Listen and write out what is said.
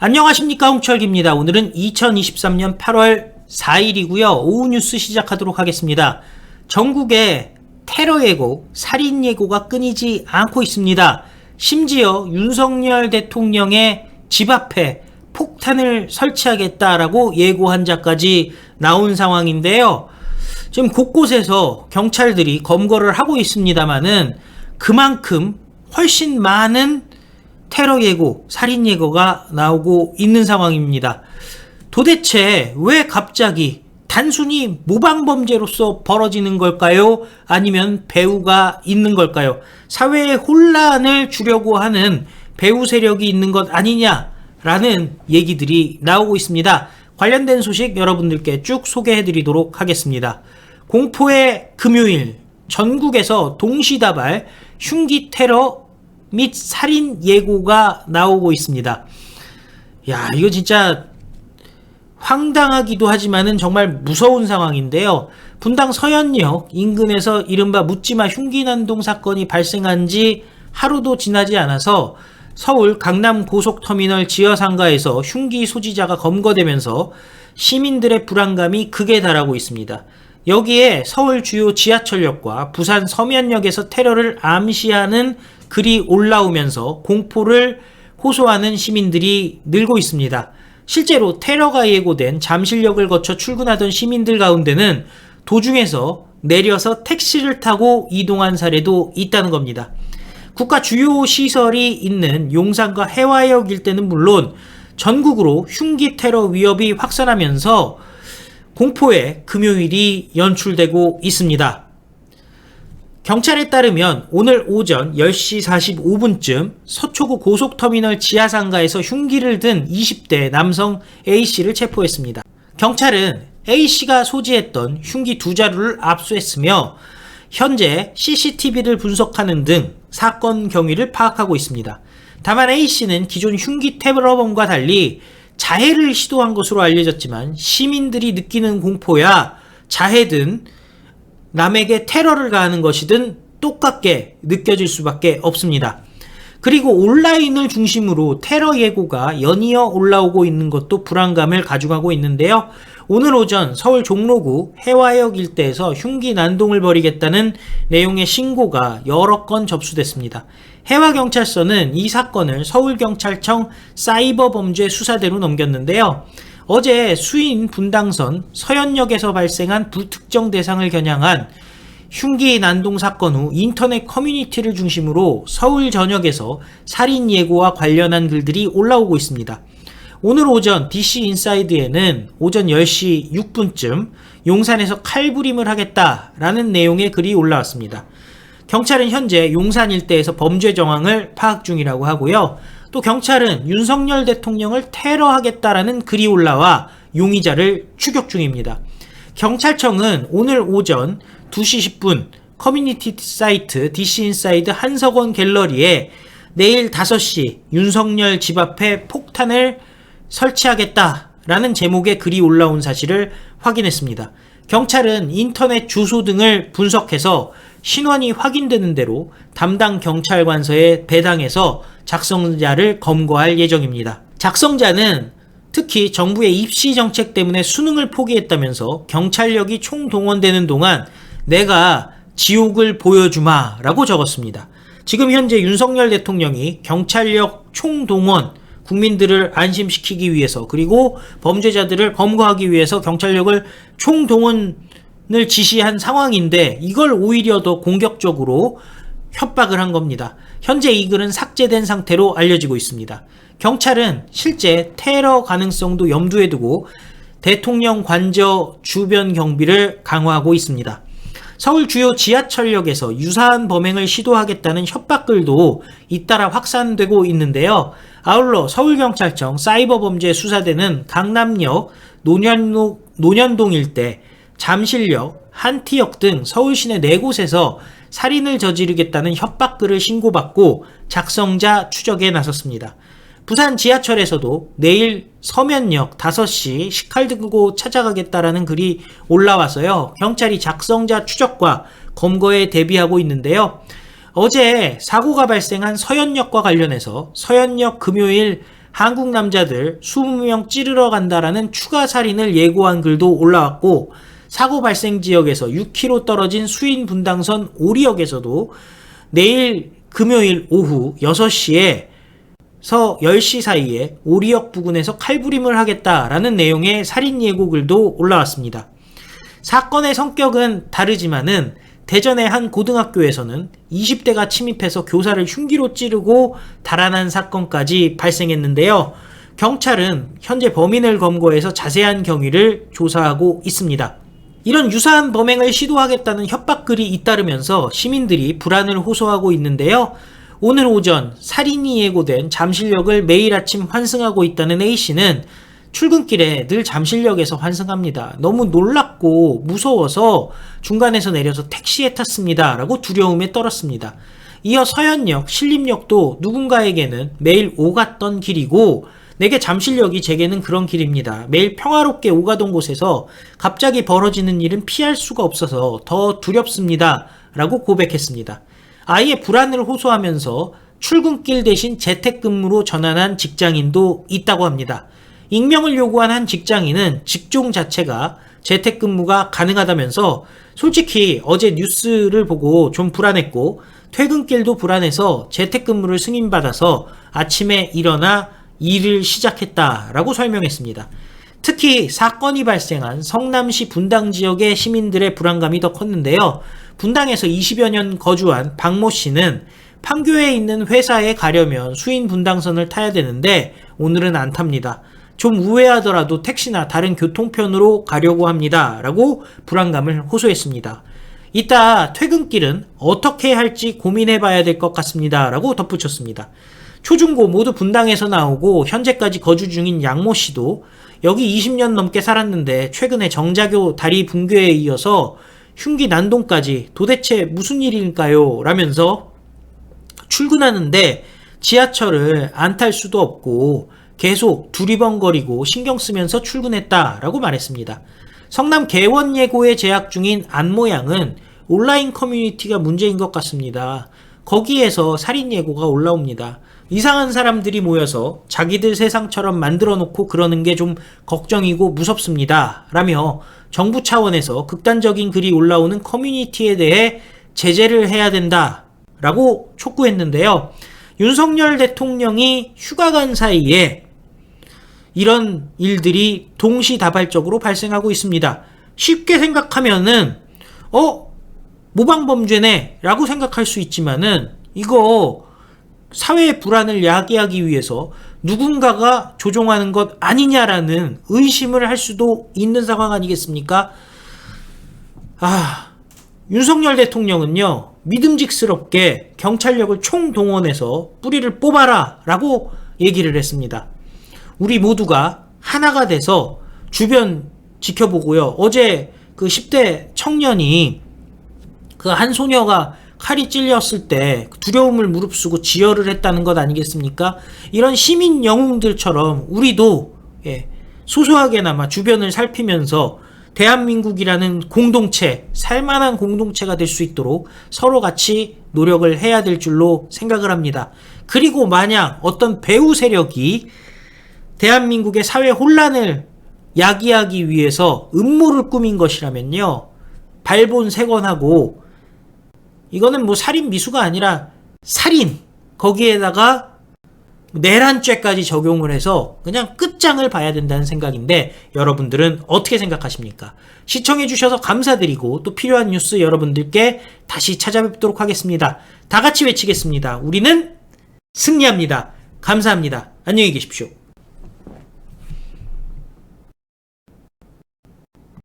안녕하십니까, 홍철기입니다. 오늘은 2023년 8월 4일이고요. 오후 뉴스 시작하도록 하겠습니다. 전국에 테러 예고, 살인 예고가 끊이지 않고 있습니다. 심지어 윤석열 대통령의 집 앞에 폭탄을 설치하겠다라고 예고한 자까지 나온 상황인데요. 지금 곳곳에서 경찰들이 검거를 하고 있습니다만은 그만큼 훨씬 많은 테러 예고, 살인 예고가 나오고 있는 상황입니다. 도대체 왜 갑자기 단순히 모방범죄로서 벌어지는 걸까요? 아니면 배후가 있는 걸까요? 사회의 혼란을 주려고 하는 배후 세력이 있는 것 아니냐라는 얘기들이 나오고 있습니다. 관련된 소식 여러분들께 쭉 소개해드리도록 하겠습니다. 공포의 금요일, 전국에서 동시다발 흉기 테러 및 살인 예고가 나오고 있습니다. 야, 이거 진짜 황당하기도 하지만은 정말 무서운 상황인데요. 분당 서현역 인근에서 이른바 묻지마 흉기난동 사건이 발생한 지 하루도 지나지 않아서 서울 강남 고속터미널 지하상가에서 흉기 소지자가 검거되면서 시민들의 불안감이 극에 달하고 있습니다. 여기에 서울 주요 지하철역과 부산 서면역에서 테러를 암시하는 글이 올라오면서 공포를 호소하는 시민들이 늘고 있습니다. 실제로 테러가 예고된 잠실역을 거쳐 출근하던 시민들 가운데는 도중에서 내려서 택시를 타고 이동한 사례도 있다는 겁니다. 국가 주요 시설이 있는 용산과 해화역 일대는 물론 전국으로 흉기 테러 위협이 확산하면서 공포의 금요일이 연출되고 있습니다. 경찰에 따르면 오늘 오전 10시 45분쯤 서초구 고속터미널 지하상가에서 흉기를 든 20대 남성 A씨를 체포했습니다. 경찰은 A씨가 소지했던 흉기 2자루를 압수했으며 현재 CCTV를 분석하는 등 사건 경위를 파악하고 있습니다. 다만 A씨는 기존 흉기 테러범과 달리 자해를 시도한 것으로 알려졌지만 시민들이 느끼는 공포야 자해든 남에게 테러를 가하는 것이든 똑같게 느껴질 수밖에 없습니다. 그리고 온라인을 중심으로 테러 예고가 연이어 올라오고 있는 것도 불안감을 가져가고 있는데요. 오늘 오전 서울 종로구 해화역 일대에서 흉기 난동을 벌이겠다는 내용의 신고가 여러 건 접수됐습니다. 해화경찰서는 이 사건을 서울경찰청 사이버범죄수사대로 넘겼는데요. 어제 수인 분당선 서현역에서 발생한 불특정 대상을 겨냥한 흉기 난동 사건 후 인터넷 커뮤니티를 중심으로 서울 전역에서 살인 예고와 관련한 글들이 올라오고 있습니다. 오늘 오전 DC 인사이드에는 오전 10시 6분쯤 용산에서 칼부림을 하겠다라는 내용의 글이 올라왔습니다. 경찰은 현재 용산 일대에서 범죄 정황을 파악 중이라고 하고요. 또 경찰은 윤석열 대통령을 테러하겠다라는 글이 올라와 용의자를 추격 중입니다. 경찰청은 오늘 오전 2시 10분 커뮤니티 사이트 DC인사이드 한석원 갤러리에 내일 5시 윤석열 집 앞에 폭탄을 설치하겠다라는 제목의 글이 올라온 사실을 확인했습니다. 경찰은 인터넷 주소 등을 분석해서 신원이 확인되는 대로 담당 경찰관서에 배당해서 작성자를 검거할 예정입니다. 작성자는 특히 정부의 입시 정책 때문에 수능을 포기했다면서 경찰력이 총동원되는 동안 내가 지옥을 보여주마 라고 적었습니다. 지금 현재 윤석열 대통령이 경찰력 총동원, 국민들을 안심시키기 위해서 그리고 범죄자들을 검거하기 위해서 경찰력을 총동원을 지시한 상황인데 이걸 오히려 더 공격적으로 협박을 한 겁니다. 현재 이 글은 삭제된 상태로 알려지고 있습니다. 경찰은 실제 테러 가능성도 염두에 두고 대통령 관저 주변 경비를 강화하고 있습니다. 서울 주요 지하철역에서 유사한 범행을 시도하겠다는 협박글도 잇따라 확산되고 있는데요. 아울러 서울경찰청 사이버범죄수사대는 강남역, 논현동 일대, 잠실역, 한티역 등 서울시내 4곳에서 살인을 저지르겠다는 협박글을 신고받고 작성자 추적에 나섰습니다. 부산 지하철에서도 내일 서면역 5시 식칼 들고 찾아가겠다라는 글이 올라와서요. 경찰이 작성자 추적과 검거에 대비하고 있는데요. 어제 사고가 발생한 서현역과 관련해서 서현역 금요일 한국 남자들 20명 찌르러 간다라는 추가 살인을 예고한 글도 올라왔고, 사고 발생 지역에서 6km 떨어진 수인 분당선 오리역에서도 내일 금요일 오후 6시에서 10시 사이에 오리역 부근에서 칼부림을 하겠다라는 내용의 살인 예고글도 올라왔습니다. 사건의 성격은 다르지만은 대전의 한 고등학교에서는 20대가 침입해서 교사를 흉기로 찌르고 달아난 사건까지 발생했는데요. 경찰은 현재 범인을 검거해서 자세한 경위를 조사하고 있습니다. 이런 유사한 범행을 시도하겠다는 협박글이 잇따르면서 시민들이 불안을 호소하고 있는데요. 오늘 오전 살인이 예고된 잠실역을 매일 아침 환승하고 있다는 A씨는 출근길에 늘 잠실역에서 환승합니다. 너무 놀랍고 무서워서 중간에서 내려서 택시에 탔습니다. 라고 두려움에 떨었습니다. 이어 서현역, 신림역도 누군가에게는 매일 오갔던 길이고 내게 잠실역이 제게는 그런 길입니다. 매일 평화롭게 오가던 곳에서 갑자기 벌어지는 일은 피할 수가 없어서 더 두렵습니다. 라고 고백했습니다. 아이의 불안을 호소하면서 출근길 대신 재택근무로 전환한 직장인도 있다고 합니다. 익명을 요구한 한 직장인은 직종 자체가 재택근무가 가능하다면서 솔직히 어제 뉴스를 보고 좀 불안했고 퇴근길도 불안해서 재택근무를 승인받아서 아침에 일어나 일을 시작했다라고 설명했습니다. 특히 사건이 발생한 성남시 분당 지역의 시민들의 불안감이 더 컸는데요. 분당에서 20여 년 거주한 박모 씨는 판교에 있는 회사에 가려면 수인 분당선을 타야 되는데 오늘은 안 탑니다. 좀 우회하더라도 택시나 다른 교통편으로 가려고 합니다. 라고 불안감을 호소했습니다. 이따 퇴근길은 어떻게 할지 고민해 봐야 될 것 같습니다. 라고 덧붙였습니다. 초중고 모두 분당에서 나오고 현재까지 거주 중인 양모 씨도 여기 20년 넘게 살았는데 최근에 정자교 다리 붕괴에 이어서 흉기 난동까지 도대체 무슨 일일까요? 라면서 출근하는데 지하철을 안 탈 수도 없고 계속 두리번거리고 신경 쓰면서 출근했다라고 말했습니다. 성남 개원 예고에 재학 중인 안모 양은 온라인 커뮤니티가 문제인 것 같습니다. 거기에서 살인 예고가 올라옵니다. 이상한 사람들이 모여서 자기들 세상처럼 만들어 놓고 그러는 게 좀 걱정이고 무섭습니다. 라며 정부 차원에서 극단적인 글이 올라오는 커뮤니티에 대해 제재를 해야 된다. 라고 촉구했는데요. 윤석열 대통령이 휴가 간 사이에 이런 일들이 동시다발적으로 발생하고 있습니다. 쉽게 생각하면은 모방범죄네 라고 생각할 수 있지만은 이거 사회의 불안을 야기하기 위해서 누군가가 조종하는 것 아니냐라는 의심을 할 수도 있는 상황 아니겠습니까? 윤석열 대통령은요, 믿음직스럽게 경찰력을 총동원해서 뿌리를 뽑아라 라고 얘기를 했습니다. 우리 모두가 하나가 돼서 주변 지켜보고요. 어제 그 10대 청년이 그 한 소녀가 칼이 찔렸을 때 두려움을 무릅쓰고 지혈을 했다는 것 아니겠습니까? 이런 시민 영웅들처럼 우리도 소소하게나마 주변을 살피면서 대한민국이라는 공동체, 살만한 공동체가 될 수 있도록 서로 같이 노력을 해야 될 줄로 생각을 합니다. 그리고 만약 어떤 배후 세력이 대한민국의 사회 혼란을 야기하기 위해서 음모를 꾸민 것이라면요, 발본색원하고 이거는 뭐 살인 미수가 아니라 살인, 거기에다가 내란죄까지 적용을 해서 그냥 끝장을 봐야 된다는 생각인데 여러분들은 어떻게 생각하십니까? 시청해주셔서 감사드리고 또 필요한 뉴스 여러분들께 다시 찾아뵙도록 하겠습니다. 다 같이 외치겠습니다. 우리는 승리합니다. 감사합니다. 안녕히 계십시오.